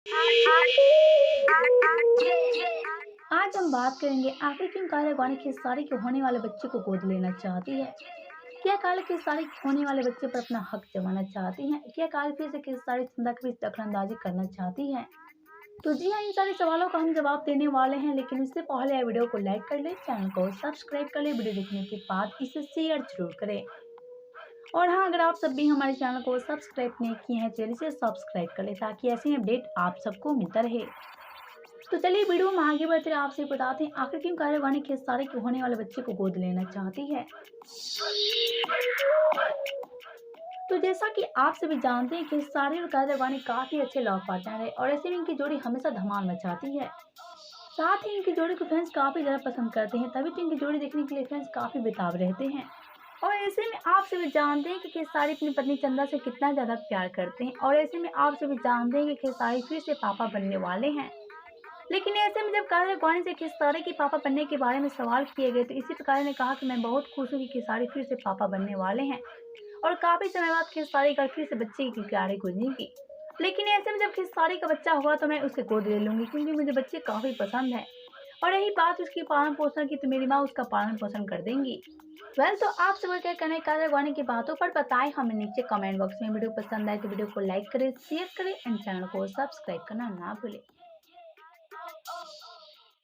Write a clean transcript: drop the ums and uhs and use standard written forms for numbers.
आज हम बात करेंगे आखिर क्यों काले गाने खेसारी के होने वाले बच्चे को गोद लेना चाहती है। क्या काले खेसारी के होने वाले बच्चे पर अपना हक जमाना चाहती हैं? क्या काले फिर से खेसारी चंदा की दखलंदाजी करना चाहती हैं? तो जी हाँ, इन सारे सवालों का हम जवाब देने वाले हैं, लेकिन उससे पहले आप वीडियो को लाइक कर ले, चैनल को सब्सक्राइब कर ले, वीडियो देखने के बाद इसे शेयर जरूर करें। और हाँ, अगर आप सब भी हमारे चैनल को सब्सक्राइब नहीं किए हैं तो इसे सब्सक्राइब कर ले, ताकि ऐसे अपडेट आप सबको मिलता रहे। तो चलिए वीडियो में आगे बढ़ते आपसे बताते हैं आखिर क्यों काले वाणी खेसारी के होने वाले बच्चे को गोद लेना चाहती है। तो जैसा कि आप सभी जानते हैं, खेसारी और काले वाणी काफी अच्छे लव पार्टनर है और ऐसे में इनकी जोड़ी हमेशा धमाल मचाती है। साथ ही इनकी जोड़ी को फैंस काफी ज्यादा पसंद करते हैं, तभी तो इनकी जोड़ी देखने के लिए फैंस काफी बेताब रहते हैं। और ऐसे में आप सभी जानते हैं कि खेसारी अपनी पत्नी चंदा से कितना ज्यादा प्यार करते हैं, और ऐसे में आप सभी जानते हैं कि खेसारी फिर से पापा बनने वाले हैं। लेकिन ऐसे में जब काजल अडवाणी से खेसारी के पापा बनने के बारे में सवाल किए गए, तो इसी प्रकार ने कहा कि मैं बहुत खुश हूँ कि खेसारी फिर से पापा बनने वाले हैं और काफी समय बाद खेसारी का फिर से बच्चे की किलकारी गूंजेगी। लेकिन ऐसे में जब खेसारी का बच्चा होगा तो मैं उसके गोद ले लूंगी, क्योंकि मुझे बच्चे काफी पसंद है। और रही बात उसकी पालन पोषण की, तो मेरी माँ उसका पालन पोषण कर देंगी। तो आप सब क्या कहना है काजल अडवाणी की बातों पर, बताएं हमें नीचे कमेंट बॉक्स में। वीडियो पसंद आए तो वीडियो को लाइक करें, शेयर करें एंड चैनल को सब्सक्राइब करना ना भूलें।